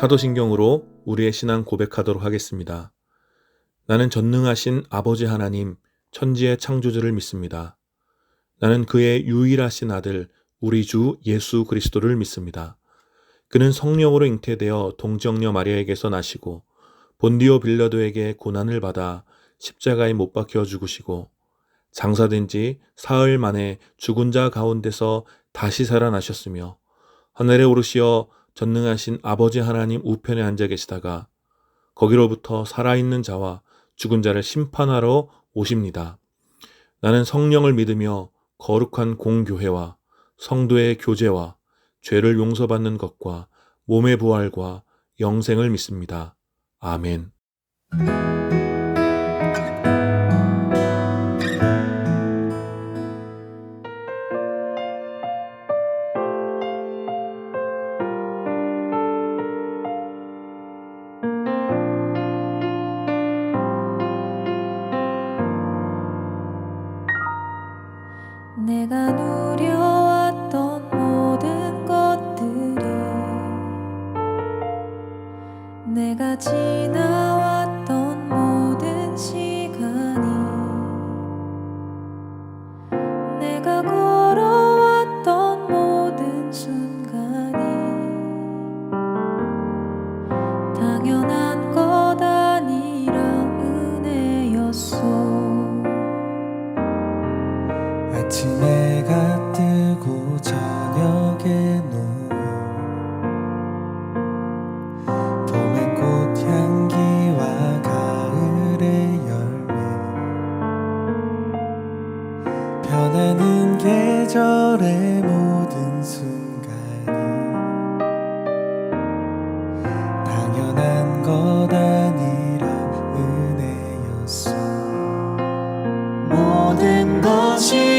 사도신경으로 우리의 신앙 고백하도록 하겠습니다. 나는 전능하신 아버지 하나님, 천지의 창조주를 믿습니다. 나는 그의 유일하신 아들, 우리 주 예수 그리스도를 믿습니다. 그는 성령으로 잉태되어 동정녀 마리아에게서 나시고 본디오 빌라도에게 고난을 받아 십자가에 못 박혀 죽으시고 장사된 지 사흘 만에 죽은 자 가운데서 다시 살아나셨으며 하늘에 오르시어 전능하신 아버지 하나님 우편에 앉아 계시다가 거기로부터 살아있는 자와 죽은 자를 심판하러 오십니다. 나는 성령을 믿으며 거룩한 공교회와 성도의 교제와 죄를 용서받는 것과 몸의 부활과 영생을 믿습니다. 아멘. 내가 누려왔던 모든 것들이 내가 지나왔던 모든 시간이 내가 걸어왔던 모든 순간이 당연한 것 아니라 은혜였소. 아침에가 뜨고 저녁에 노을 봄의 꽃향기와 가을의 열매 변하는 계절의 모든 순간이 당연한 것 아니라 은혜였어. 모든 것이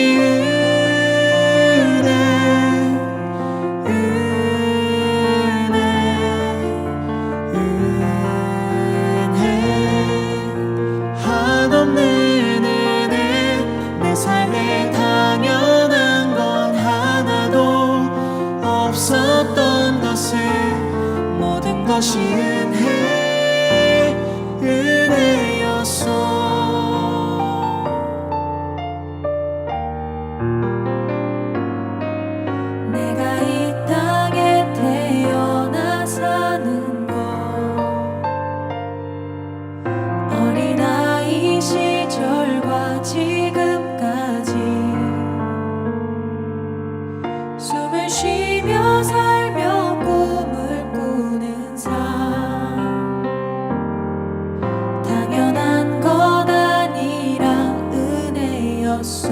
것이 은혜였소. 내가 이 땅에 태어나 사는 것 어린아이 시절과 지금까지 숨을 쉬며 살며 꿈을 꾸는 삶 당연한 것 아니라 은혜였소.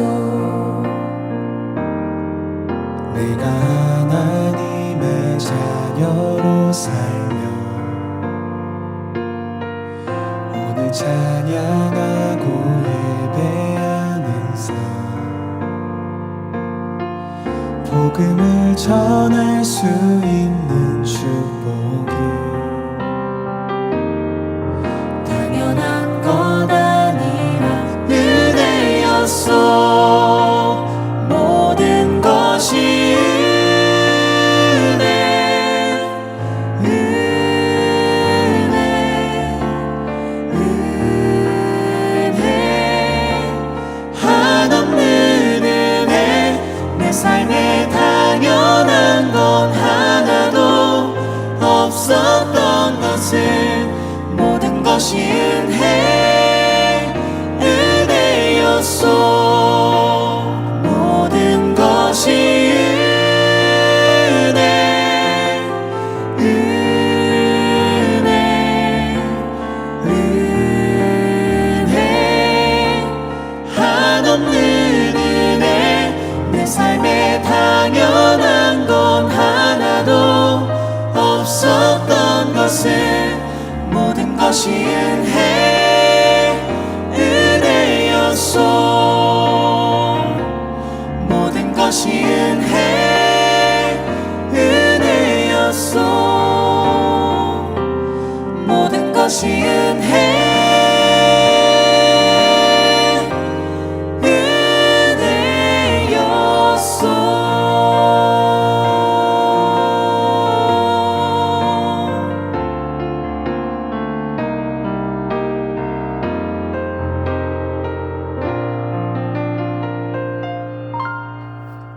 내가 하나님의 자녀로 살며 오늘 찬양하고 예배하는 삶 복음을 전할 수 있는 축복이 당연한 것 아니라 은혜였소. 모든 것이 삶에 당연한 건 하나도 없었던 것을 모든 것이 은혜였소. 모든 것이 은혜 한없는 은혜 내 삶에 당연한 건 하나도 없었던 것을 모든 것이 은혜였소. 모든 것이 은혜였소. 모든 것이 은혜였소.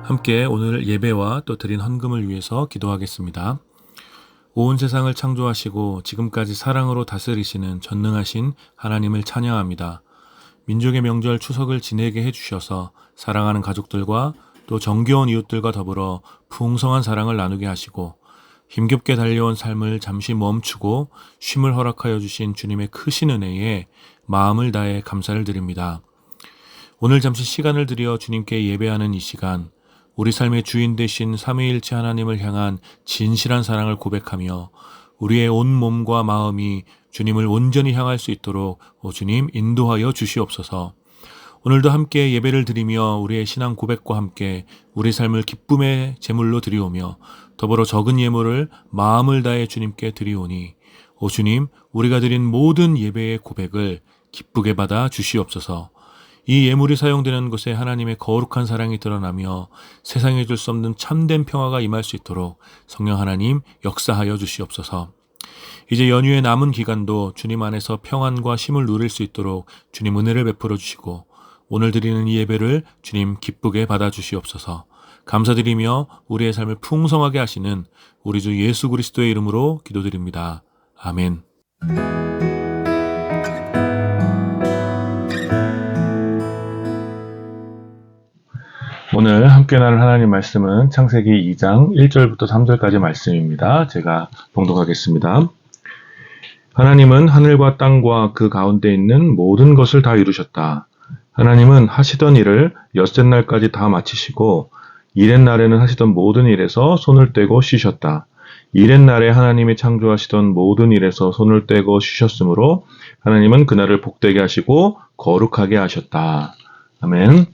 함께 오늘 예배와 또 드린 헌금을 위해서 기도하겠습니다. 온 세상을 창조하시고 지금까지 사랑으로 다스리시는 전능하신 하나님을 찬양합니다. 민족의 명절 추석을 지내게 해주셔서 사랑하는 가족들과 또 정겨운 이웃들과 더불어 풍성한 사랑을 나누게 하시고 힘겹게 달려온 삶을 잠시 멈추고 쉼을 허락하여 주신 주님의 크신 은혜에 마음을 다해 감사를 드립니다. 오늘 잠시 시간을 들여 주님께 예배하는 이 시간, 우리 삶의 주인 되신 삼위일체 하나님을 향한 진실한 사랑을 고백하며 우리의 온 몸과 마음이 주님을 온전히 향할 수 있도록 주님 인도하여 주시옵소서. 오늘도 함께 예배를 드리며 우리의 신앙 고백과 함께 우리 삶을 기쁨의 제물로 드리오며 더불어 적은 예물을 마음을 다해 주님께 드리오니 오 주님, 우리가 드린 모든 예배의 고백을 기쁘게 받아 주시옵소서. 이 예물이 사용되는 곳에 하나님의 거룩한 사랑이 드러나며 세상에 줄 수 없는 참된 평화가 임할 수 있도록 성령 하나님 역사하여 주시옵소서. 이제 연휴의 남은 기간도 주님 안에서 평안과 쉼을 누릴 수 있도록 주님 은혜를 베풀어 주시고 오늘 드리는 이 예배를 주님 기쁘게 받아 주시옵소서. 감사드리며 우리의 삶을 풍성하게 하시는 우리 주 예수 그리스도의 이름으로 기도드립니다. 아멘. 오늘 함께 나눌 하나님 말씀은 창세기 2장 1절부터 3절까지 말씀입니다. 제가 봉독하겠습니다. 하나님은 하늘과 땅과 그 가운데 있는 모든 것을 다 이루셨다. 하나님은 하시던 일을 엿새 날까지 다 마치시고 이렛 날에는 하시던 모든 일에서 손을 떼고 쉬셨다. 이렛 날에 하나님이 창조하시던 모든 일에서 손을 떼고 쉬셨으므로 하나님은 그날을 복되게 하시고 거룩하게 하셨다. 아멘.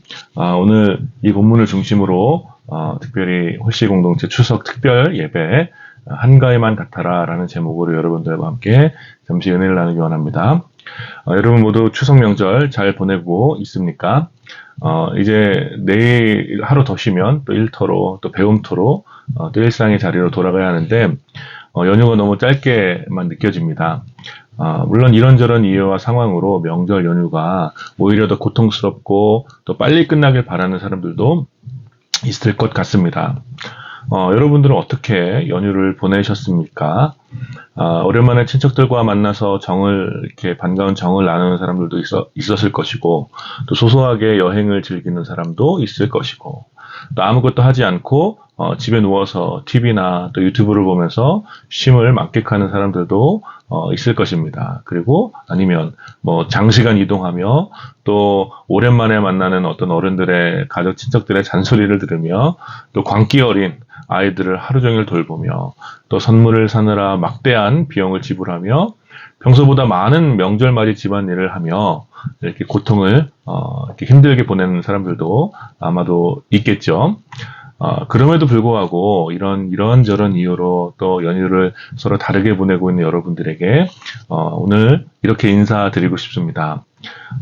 오늘 이 본문을 중심으로 특별히 홀씨 공동체 추석 특별 예배 한가위만 같아라 라는 제목으로 여러분들과 함께 잠시 은혜를 나누기 원합니다. 여러분 모두 추석 명절 잘 보내고 있습니까? 이제 내일 하루 더 쉬면 또 일터로 또 배움터로 또 일상의 자리로 돌아가야 하는데 연휴가 너무 짧게만 느껴집니다. 물론 이런저런 이유와 상황으로 명절 연휴가 오히려 더 고통스럽고 또 빨리 끝나길 바라는 사람들도 있을 것 같습니다. 여러분들은 어떻게 연휴를 보내셨습니까? 오랜만에 친척들과 만나서 이렇게 반가운 정을 나누는 사람들도 있었을 것이고, 또 소소하게 여행을 즐기는 사람도 있을 것이고, 또 아무것도 하지 않고 집에 누워서 TV나 또 유튜브를 보면서 쉼을 만끽하는 사람들도 있을 것입니다. 그리고 아니면 장시간 이동하며 또 오랜만에 만나는 어떤 어른들의 가족 친척들의 잔소리를 들으며 또 광기 어린 아이들을 하루 종일 돌보며 또 선물을 사느라 막대한 비용을 지불하며 평소보다 많은 명절맞이 집안일을 하며 이렇게 고통을 이렇게 힘들게 보내는 사람들도 아마도 있겠죠. 그럼에도 불구하고 이런저런 이유로 또 연휴를 서로 다르게 보내고 있는 여러분들에게 오늘 이렇게 인사드리고 싶습니다.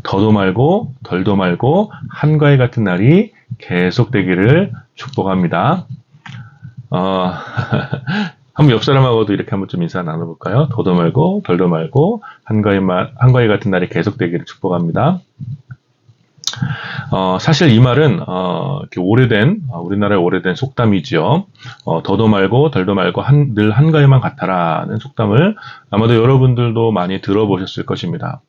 더도 말고 덜도 말고 한가위 같은 날이 계속되기를 축복합니다. 한번 옆 사람하고도 이렇게 한번 좀 인사 나눠볼까요? 더도 말고 덜도 말고 한가위 같은 날이 계속되기를 축복합니다. 사실 이 말은 이렇게 우리나라의 오래된 속담이지요. 더도 말고 덜도 말고 늘 한가위만 같아라는 속담을 아마도 여러분들도 많이 들어보셨을 것입니다.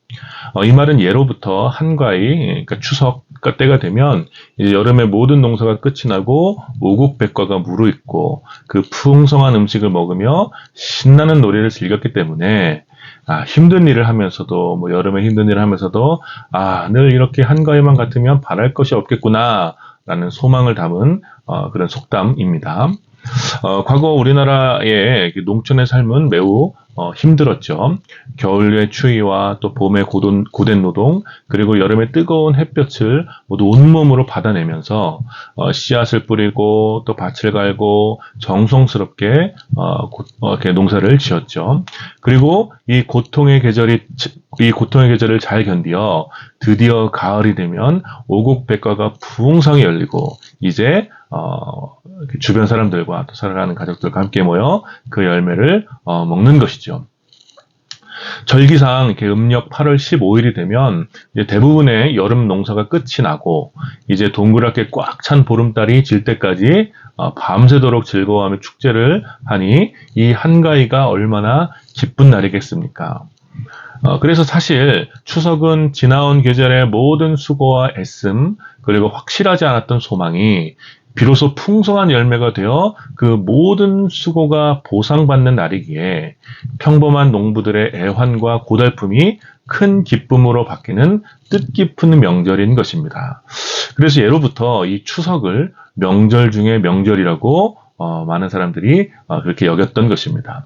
이 말은 예로부터 한가위, 그러니까 추석 때가 되면 이제 여름에 모든 농사가 끝이 나고 오국백과가 무르익고 그 풍성한 음식을 먹으며 신나는 놀이를 즐겼기 때문에 힘든 일을 하면서도 여름에 힘든 일을 하면서도 늘 이렇게 한가위만 같으면 바랄 것이 없겠구나 라는 소망을 담은 그런 속담입니다. 과거 우리나라의 농촌의 삶은 매우 힘들었죠. 겨울의 추위와 또 봄의 고된 노동, 그리고 여름의 뜨거운 햇볕을 모두 온몸으로 받아내면서 씨앗을 뿌리고 또 밭을 갈고 정성스럽게 이렇게 농사를 지었죠. 그리고 이 고통의 계절을 잘 견디어 드디어 가을이 되면 오곡백과가 풍성히 열리고 이제 주변 사람들과 또 살아가는 가족들과 함께 모여 그 열매를 먹는 것이죠. 절기상 이렇게 음력 8월 15일이 되면 이제 대부분의 여름 농사가 끝이 나고 이제 동그랗게 꽉 찬 보름달이 질 때까지 밤새도록 즐거워하며 축제를 하니 이 한가위가 얼마나 기쁜 날이겠습니까? 그래서 사실 추석은 지나온 계절의 모든 수고와 애씀 그리고 확실하지 않았던 소망이 비로소 풍성한 열매가 되어 그 모든 수고가 보상받는 날이기에 평범한 농부들의 애환과 고달픔이 큰 기쁨으로 바뀌는 뜻깊은 명절인 것입니다. 그래서 예로부터 이 추석을 명절 중에 명절이라고 많은 사람들이 그렇게 여겼던 것입니다.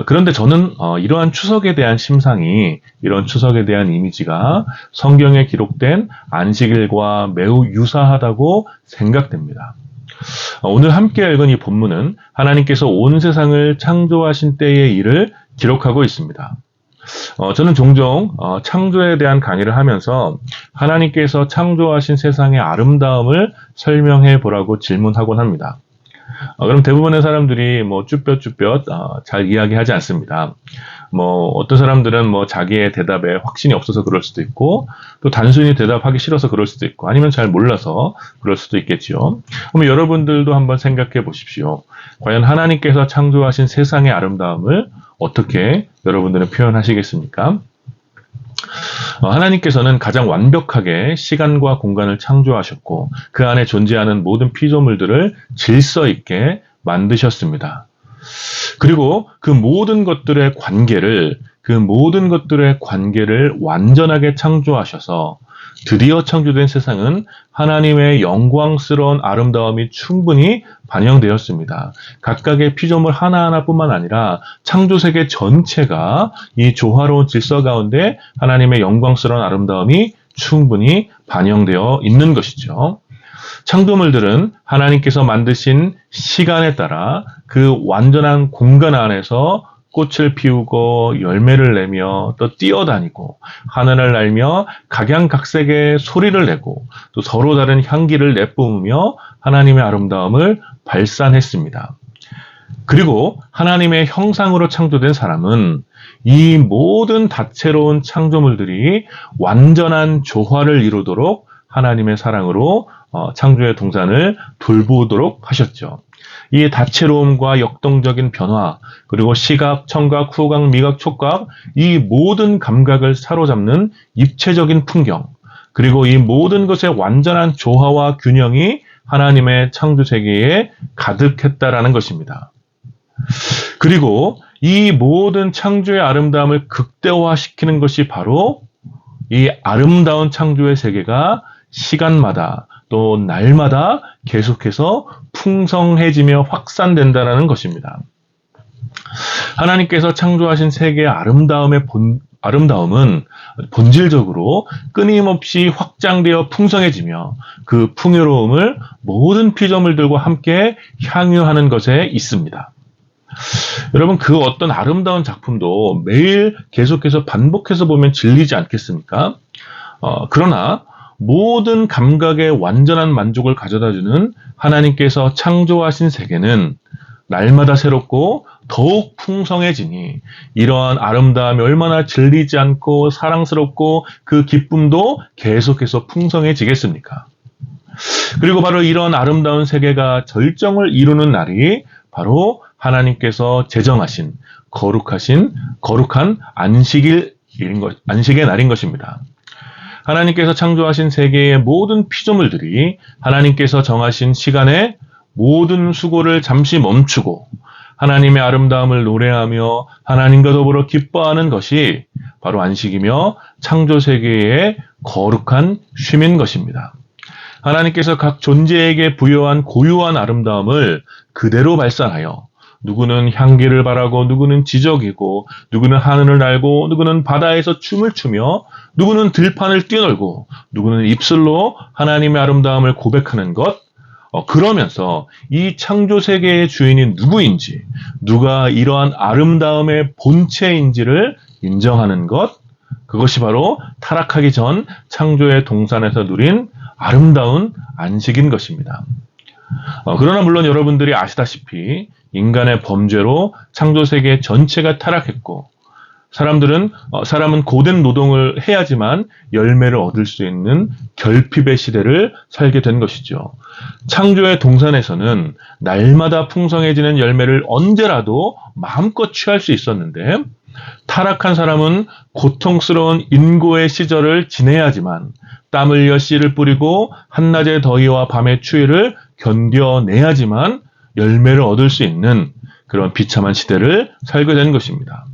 그런데 저는 이러한 추석에 대한 심상이, 이런 추석에 대한 이미지가 성경에 기록된 안식일과 매우 유사하다고 생각됩니다. 오늘 함께 읽은 이 본문은 하나님께서 온 세상을 창조하신 때의 일을 기록하고 있습니다. 저는 종종 창조에 대한 강의를 하면서 하나님께서 창조하신 세상의 아름다움을 설명해 보라고 질문하곤 합니다. 그럼 대부분의 사람들이 쭈뼛쭈뼛 잘 이야기하지 않습니다. 어떤 사람들은 자기의 대답에 확신이 없어서 그럴 수도 있고, 또 단순히 대답하기 싫어서 그럴 수도 있고, 아니면 잘 몰라서 그럴 수도 있겠지요. 그럼 여러분들도 한번 생각해 보십시오. 과연 하나님께서 창조하신 세상의 아름다움을 어떻게 여러분들은 표현하시겠습니까? 하나님께서는 가장 완벽하게 시간과 공간을 창조하셨고 그 안에 존재하는 모든 피조물들을 질서 있게 만드셨습니다. 그리고 그 모든 것들의 관계를 완전하게 창조하셔서 드디어 창조된 세상은 하나님의 영광스러운 아름다움이 충분히 반영되었습니다. 각각의 피조물 하나하나뿐만 아니라 창조세계 전체가 이 조화로운 질서 가운데 하나님의 영광스러운 아름다움이 충분히 반영되어 있는 것이죠. 창조물들은 하나님께서 만드신 시간에 따라 그 완전한 공간 안에서 꽃을 피우고 열매를 내며 또 뛰어다니고 하늘을 날며 각양각색의 소리를 내고 또 서로 다른 향기를 내뿜으며 하나님의 아름다움을 발산했습니다. 그리고 하나님의 형상으로 창조된 사람은 이 모든 다채로운 창조물들이 완전한 조화를 이루도록 하나님의 사랑으로 창조의 동산을 돌보도록 하셨죠. 이 다채로움과 역동적인 변화, 그리고 시각, 청각, 후각, 미각, 촉각, 이 모든 감각을 사로잡는 입체적인 풍경, 그리고 이 모든 것의 완전한 조화와 균형이 하나님의 창조 세계에 가득했다라는 것입니다. 그리고 이 모든 창조의 아름다움을 극대화시키는 것이 바로 이 아름다운 창조의 세계가 시간마다 또 날마다 계속해서 풍성해지며 확산된다는 것입니다. 하나님께서 창조하신 세계의 아름다움은 본질적으로 끊임없이 확장되어 풍성해지며 그 풍요로움을 모든 피조물들과 함께 향유하는 것에 있습니다. 여러분, 그 어떤 아름다운 작품도 매일 계속해서 반복해서 보면 질리지 않겠습니까? 그러나 모든 감각의 완전한 만족을 가져다주는 하나님께서 창조하신 세계는 날마다 새롭고 더욱 풍성해지니 이러한 아름다움이 얼마나 질리지 않고 사랑스럽고 그 기쁨도 계속해서 풍성해지겠습니까? 그리고 바로 이런 아름다운 세계가 절정을 이루는 날이 바로 하나님께서 제정하신 거룩한 안식의 날인 것입니다. 하나님께서 창조하신 세계의 모든 피조물들이 하나님께서 정하신 시간에 모든 수고를 잠시 멈추고 하나님의 아름다움을 노래하며 하나님과 더불어 기뻐하는 것이 바로 안식이며 창조 세계의 거룩한 쉼인 것입니다. 하나님께서 각 존재에게 부여한 고유한 아름다움을 그대로 발산하여 누구는 향기를 바라고 누구는 지저귀고 누구는 하늘을 날고 누구는 바다에서 춤을 추며 누구는 들판을 뛰어놀고 누구는 입술로 하나님의 아름다움을 고백하는 것, 그러면서 이 창조 세계의 주인이 누구인지, 누가 이러한 아름다움의 본체인지를 인정하는 것, 그것이 바로 타락하기 전 창조의 동산에서 누린 아름다운 안식인 것입니다. 그러나 물론 여러분들이 아시다시피 인간의 범죄로 창조 세계 전체가 타락했고 사람은 고된 노동을 해야지만 열매를 얻을 수 있는 결핍의 시대를 살게 된 것이죠. 창조의 동산에서는 날마다 풍성해지는 열매를 언제라도 마음껏 취할 수 있었는데, 타락한 사람은 고통스러운 인고의 시절을 지내야지만, 땀 흘려 씨를 뿌리고 한낮의 더위와 밤의 추위를 견뎌내야지만 열매를 얻을 수 있는 그런 비참한 시대를 살게 된 것입니다.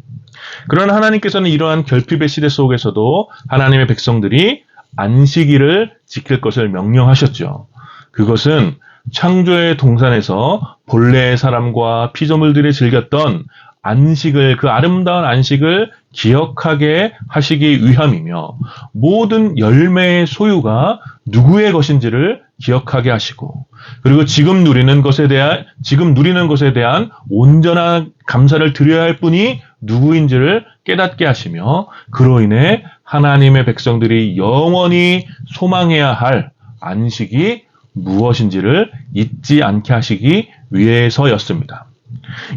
그러나 하나님께서는 이러한 결핍의 시대 속에서도 하나님의 백성들이 안식일을 지킬 것을 명령하셨죠. 그것은 창조의 동산에서 본래의 사람과 피조물들이 즐겼던 안식을, 그 아름다운 안식을 기억하게 하시기 위함이며, 모든 열매의 소유가 누구의 것인지를 기억하게 하시고, 그리고 지금 누리는 것에 대한 온전한 감사를 드려야 할 분이 누구인지를 깨닫게 하시며, 그로 인해 하나님의 백성들이 영원히 소망해야 할 안식이 무엇인지를 잊지 않게 하시기 위해서였습니다.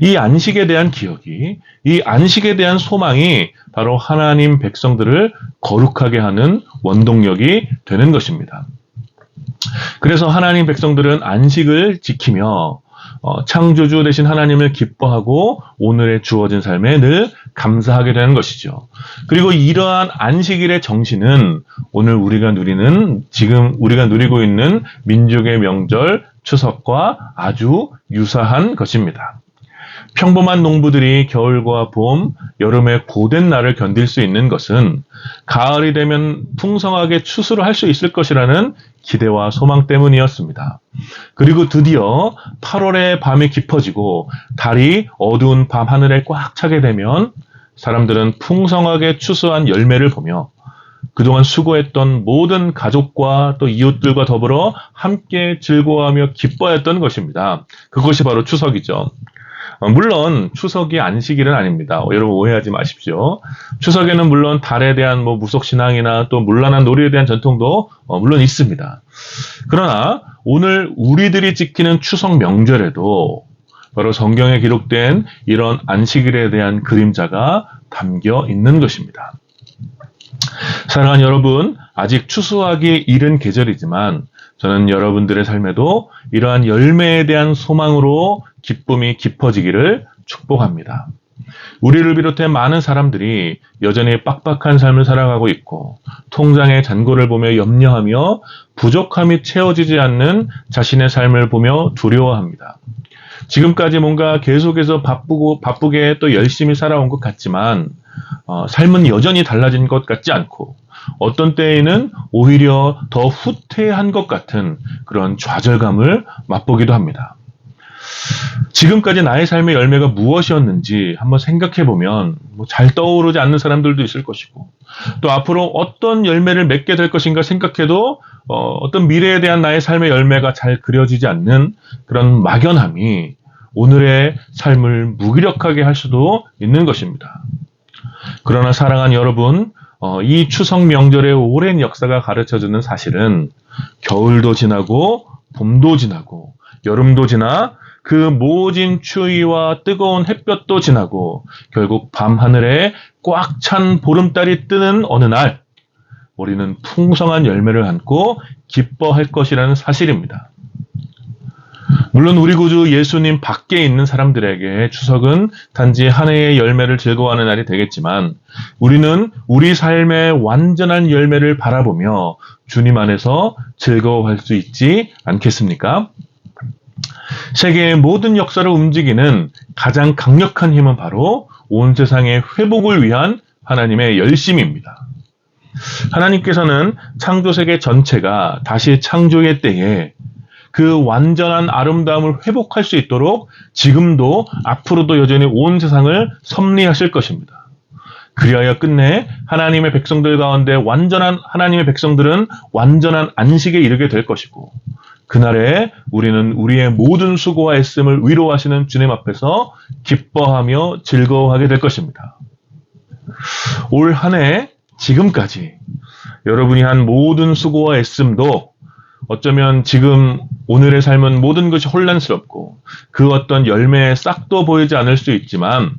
이 안식에 대한 기억이, 이 안식에 대한 소망이 바로 하나님 백성들을 거룩하게 하는 원동력이 되는 것입니다. 그래서 하나님 백성들은 안식을 지키며 창조주 되신 하나님을 기뻐하고 오늘의 주어진 삶에 늘 감사하게 되는 것이죠. 그리고 이러한 안식일의 정신은 오늘 지금 우리가 누리고 있는 민족의 명절 추석과 아주 유사한 것입니다. 평범한 농부들이 겨울과 봄, 여름의 고된 날을 견딜 수 있는 것은 가을이 되면 풍성하게 추수를 할 수 있을 것이라는 기대와 소망 때문이었습니다. 그리고 드디어 8월의 밤이 깊어지고 달이 어두운 밤 하늘에 꽉 차게 되면 사람들은 풍성하게 추수한 열매를 보며 그동안 수고했던 모든 가족과 또 이웃들과 더불어 함께 즐거워하며 기뻐했던 것입니다. 그것이 바로 추석이죠. 물론 추석이 안식일은 아닙니다. 여러분 오해하지 마십시오. 추석에는 물론 달에 대한 무속신앙이나 또 문란한 놀이에 대한 전통도 물론 있습니다. 그러나 오늘 우리들이 지키는 추석 명절에도 바로 성경에 기록된 이런 안식일에 대한 그림자가 담겨 있는 것입니다. 사랑하는 여러분, 아직 추수하기 이른 계절이지만 저는 여러분들의 삶에도 이러한 열매에 대한 소망으로 기쁨이 깊어지기를 축복합니다. 우리를 비롯해 많은 사람들이 여전히 빡빡한 삶을 살아가고 있고 통장의 잔고를 보며 염려하며 부족함이 채워지지 않는 자신의 삶을 보며 두려워합니다. 지금까지 뭔가 계속해서 바쁘게 또 열심히 살아온 것 같지만 삶은 여전히 달라진 것 같지 않고 어떤 때에는 오히려 더 후퇴한 것 같은 그런 좌절감을 맛보기도 합니다. 지금까지 나의 삶의 열매가 무엇이었는지 한번 생각해보면 잘 떠오르지 않는 사람들도 있을 것이고 또 앞으로 어떤 열매를 맺게 될 것인가 생각해도 어떤 미래에 대한 나의 삶의 열매가 잘 그려지지 않는 그런 막연함이 오늘의 삶을 무기력하게 할 수도 있는 것입니다. 그러나 사랑하는 여러분, 이 추석 명절의 오랜 역사가 가르쳐주는 사실은 겨울도 지나고 봄도 지나고 여름도 지나 그 모진 추위와 뜨거운 햇볕도 지나고 결국 밤하늘에 꽉 찬 보름달이 뜨는 어느 날 우리는 풍성한 열매를 안고 기뻐할 것이라는 사실입니다. 물론 우리 구주 예수님 밖에 있는 사람들에게 추석은 단지 한 해의 열매를 즐거워하는 날이 되겠지만 우리는 우리 삶의 완전한 열매를 바라보며 주님 안에서 즐거워할 수 있지 않겠습니까? 세계의 모든 역사를 움직이는 가장 강력한 힘은 바로 온 세상의 회복을 위한 하나님의 열심입니다. 하나님께서는 창조세계 전체가 다시 창조의 때에 그 완전한 아름다움을 회복할 수 있도록 지금도 앞으로도 여전히 온 세상을 섭리하실 것입니다. 그리하여 끝내 하나님의 백성들 가운데 하나님의 백성들은 완전한 안식에 이르게 될 것이고 그날에 우리는 우리의 모든 수고와 애씀을 위로하시는 주님 앞에서 기뻐하며 즐거워하게 될 것입니다. 올 한 해 지금까지 여러분이 한 모든 수고와 애씀도 어쩌면 지금 오늘의 삶은 모든 것이 혼란스럽고 그 어떤 열매의 싹도 보이지 않을 수 있지만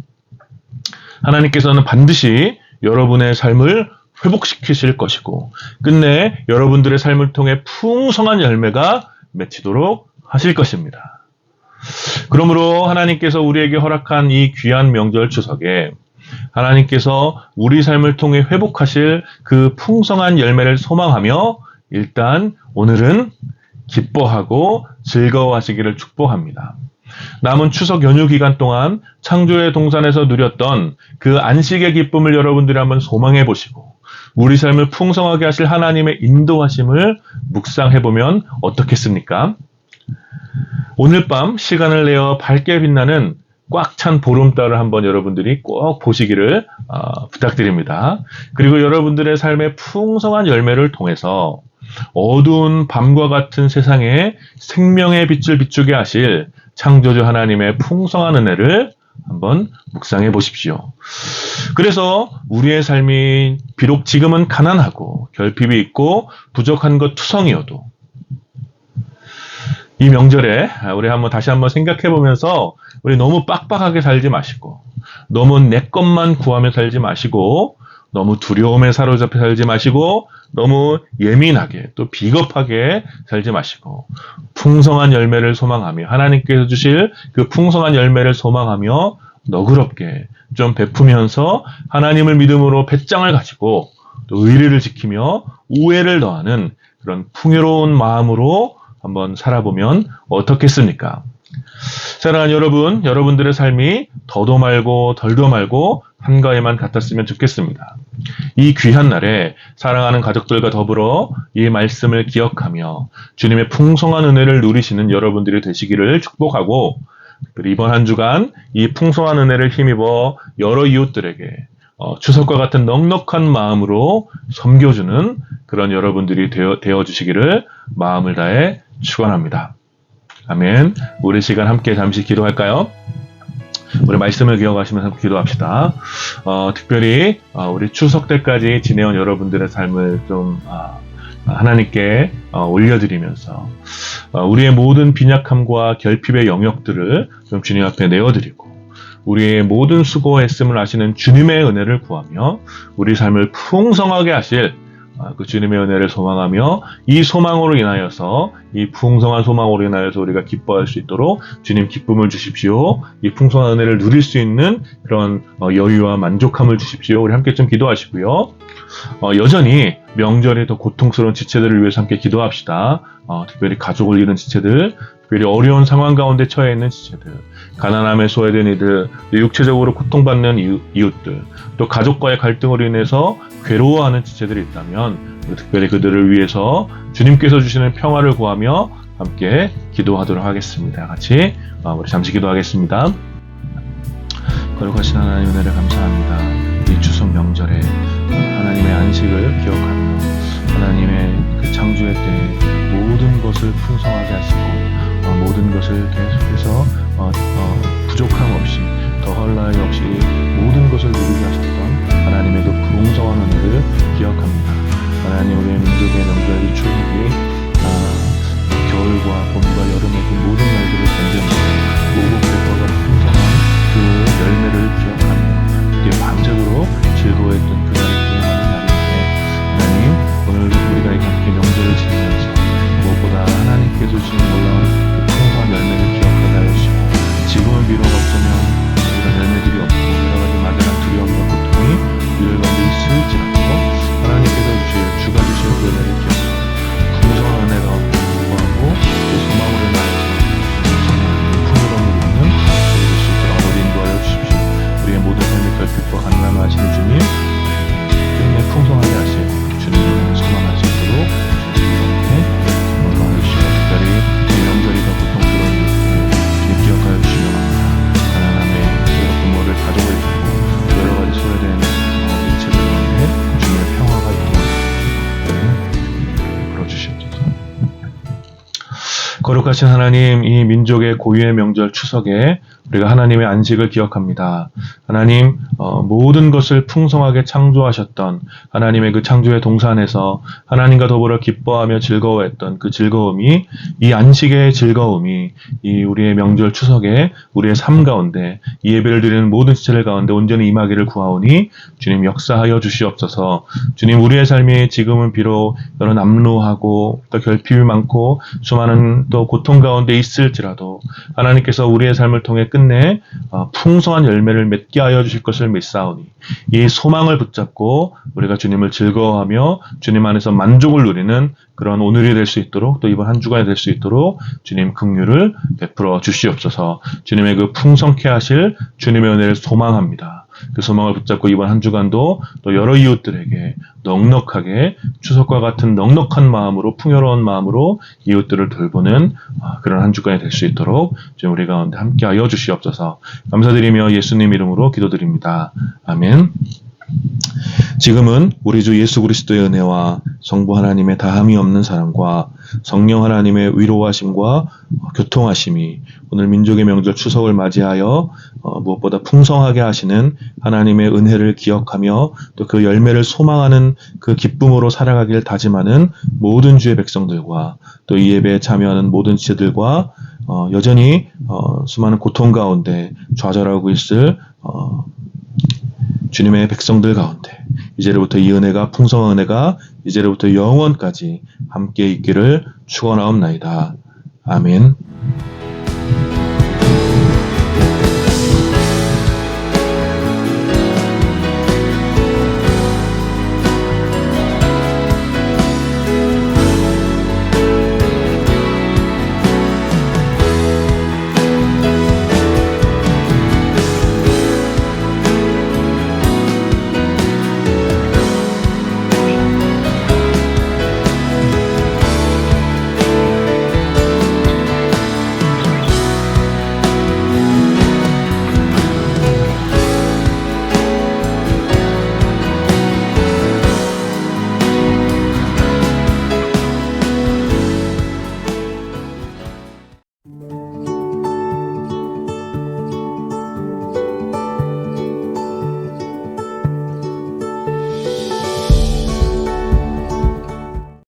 하나님께서는 반드시 여러분의 삶을 회복시키실 것이고 끝내 여러분들의 삶을 통해 풍성한 열매가 맺히도록 하실 것입니다. 그러므로 하나님께서 우리에게 허락한 이 귀한 명절 추석에 하나님께서 우리 삶을 통해 회복하실 그 풍성한 열매를 소망하며 일단 오늘은 기뻐하고 즐거워하시기를 축복합니다. 남은 추석 연휴 기간 동안 창조의 동산에서 누렸던 그 안식의 기쁨을 여러분들이 한번 소망해 보시고 우리 삶을 풍성하게 하실 하나님의 인도하심을 묵상해 보면 어떻겠습니까? 오늘 밤 시간을 내어 밝게 빛나는 꽉 찬 보름달을 한번 여러분들이 꼭 보시기를 부탁드립니다. 그리고 여러분들의 삶의 풍성한 열매를 통해서 어두운 밤과 같은 세상에 생명의 빛을 비추게 하실 창조주 하나님의 풍성한 은혜를 한번 묵상해 보십시오. 그래서 우리의 삶이 비록 지금은 가난하고 결핍이 있고 부족한 것 투성이어도 이 명절에 우리 다시 한번 생각해 보면서 우리 너무 빡빡하게 살지 마시고 너무 내 것만 구하며 살지 마시고 너무 두려움에 사로잡혀 살지 마시고 너무 예민하게 또 비겁하게 살지 마시고 풍성한 열매를 소망하며 하나님께서 주실 그 풍성한 열매를 소망하며 너그럽게 좀 베푸면서 하나님을 믿음으로 배짱을 가지고 또 의리를 지키며 우애를 더하는 그런 풍요로운 마음으로 한번 살아보면 어떻겠습니까? 사랑하는 여러분, 여러분들의 삶이 더도 말고 덜도 말고 한가위만 같았으면 좋겠습니다. 이 귀한 날에 사랑하는 가족들과 더불어 이 말씀을 기억하며 주님의 풍성한 은혜를 누리시는 여러분들이 되시기를 축복하고 이번 한 주간 이 풍성한 은혜를 힘입어 여러 이웃들에게 추석과 같은 넉넉한 마음으로 섬겨주는 그런 여러분들이 되어주시기를 마음을 다해 축원합니다. 아멘. 우리 시간 함께 잠시 기도할까요? 우리 말씀을 기억하시면서 기도합시다. 특별히 우리 추석 때까지 지내온 여러분들의 삶을 좀 하나님께 올려드리면서 우리의 모든 빈약함과 결핍의 영역들을 좀 주님 앞에 내어드리고 우리의 모든 수고와 애씀을 아시는 주님의 은혜를 구하며 우리 삶을 풍성하게 하실 그 주님의 은혜를 소망하며 이 소망으로 인하여서 이 풍성한 소망으로 인하여서 우리가 기뻐할 수 있도록 주님 기쁨을 주십시오. 이 풍성한 은혜를 누릴 수 있는 그런 여유와 만족함을 주십시오. 우리 함께 좀 기도하시고요. 여전히 명절에 더 고통스러운 지체들을 위해서 함께 기도합시다. 특별히 가족을 잃은 지체들, 특별히 어려운 상황 가운데 처해 있는 지체들, 가난함에 소외된 이들, 육체적으로 고통받는 이웃들, 또 가족과의 갈등으로 인해서 괴로워하는 지체들이 있다면 특별히 그들을 위해서 주님께서 주시는 평화를 구하며 함께 기도하도록 하겠습니다. 같이 우리 잠시 기도하겠습니다. 거룩하신 하나님 은혜를 감사합니다. 이 추석 명절에 하나님의 안식을 기억하며 하나님의 그 창조의 때에 모든 것을 풍성하게 하시고 모든 것을 계속해서 부족함 없이 더할 나위 없이 모든 것을 누리게 하셨던 하나님의 그 풍성한 은혜를 기억합니다. 하나님 우리의 민족의 명절 이 추석이 겨울과 봄과 여름의 그 모든 날들을 견뎌내고 모국백과가 풍성한 그 열매를 기억하며 그때 밤새도록 즐거워했던 그날을 기억하는 날인데 하나님 오늘 우리가 함께 명절을 지내면서 무엇보다 하나님께서 주신 놀라운 그 풍성한 열매를 기억하게 하시고 지금은 비록 어쩌면 이런 열매들이 없고 여러 가지 막연한 두려움과 고통이 우리를 가운데 있을지라도 하나님께서 주실 주가 주신 그 은혜를 기억하고 풍성한 은혜가 구하고 그 소망으로 인하여서 풍요로움을 입는 우리 될 수 있도록 아버지 인도하여 주십시오. 우리의 모든 삶의 결핍과 가난함을 하시는 주님 끝내 풍성하게 하시고 주님의 은혜를 소망할 수 있도록 주님께 건강하여 주시고 특별히 이 명절이 더 고통스러운 이웃들 주님 기억하여 주시며 가난함에 부모를 가족을 두고 여러 가지 소외된 일체들 가운데 주님의 평화가 있도록 풀어주시옵소서. 거룩하신 하나님, 이 민족의 고유의 명절 추석에 우리가 하나님의 안식을 기억합니다. 하나님 모든 것을 풍성하게 창조하셨던 하나님의 그 창조의 동산에서 하나님과 더불어 기뻐하며 즐거워했던 그 즐거움이, 이 안식의 즐거움이 이 우리의 명절 추석에 우리의 삶 가운데 이 예배를 드리는 모든 시체들 가운데 온전히 임하기를 구하오니 주님 역사하여 주시옵소서. 주님, 우리의 삶이 지금은 비록 여러 남루하고 또 결핍이 많고 수많은 또 고통 가운데 있을지라도 하나님께서 우리의 삶을 통해 끝내 풍성한 열매를 맺게 하여 주실 것을 믿사오니 이 소망을 붙잡고 우리가 주님을 즐거워하며 주님 안에서 만족을 누리는 그런 오늘이 될 수 있도록, 또 이번 한 주간이 될 수 있도록 주님 긍휼을 베풀어 주시옵소서. 주님의 그 풍성케 하실 주님의 은혜를 소망합니다. 그 소망을 붙잡고 이번 한 주간도 또 여러 이웃들에게 넉넉하게 추석과 같은 넉넉한 마음으로, 풍요로운 마음으로 이웃들을 돌보는 그런 한 주간이 될 수 있도록 주님 우리 가운데 함께하여 주시옵소서. 감사드리며 예수님 이름으로 기도드립니다. 아멘. 지금은 우리 주 예수 그리스도의 은혜와 성부 하나님의 다함이 없는 사랑과 성령 하나님의 위로하심과 교통하심이 오늘 민족의 명절 추석을 맞이하여 무엇보다 풍성하게 하시는 하나님의 은혜를 기억하며 또 그 열매를 소망하는 그 기쁨으로 살아가길 다짐하는 모든 주의 백성들과 또 이 예배에 참여하는 모든 지체들과 여전히 수많은 고통 가운데 좌절하고 있을 주님의 백성들 가운데 이제로부터 이 은혜가, 풍성한 은혜가 이제로부터 영원까지 함께 있기를 축원하옵나이다. 아멘.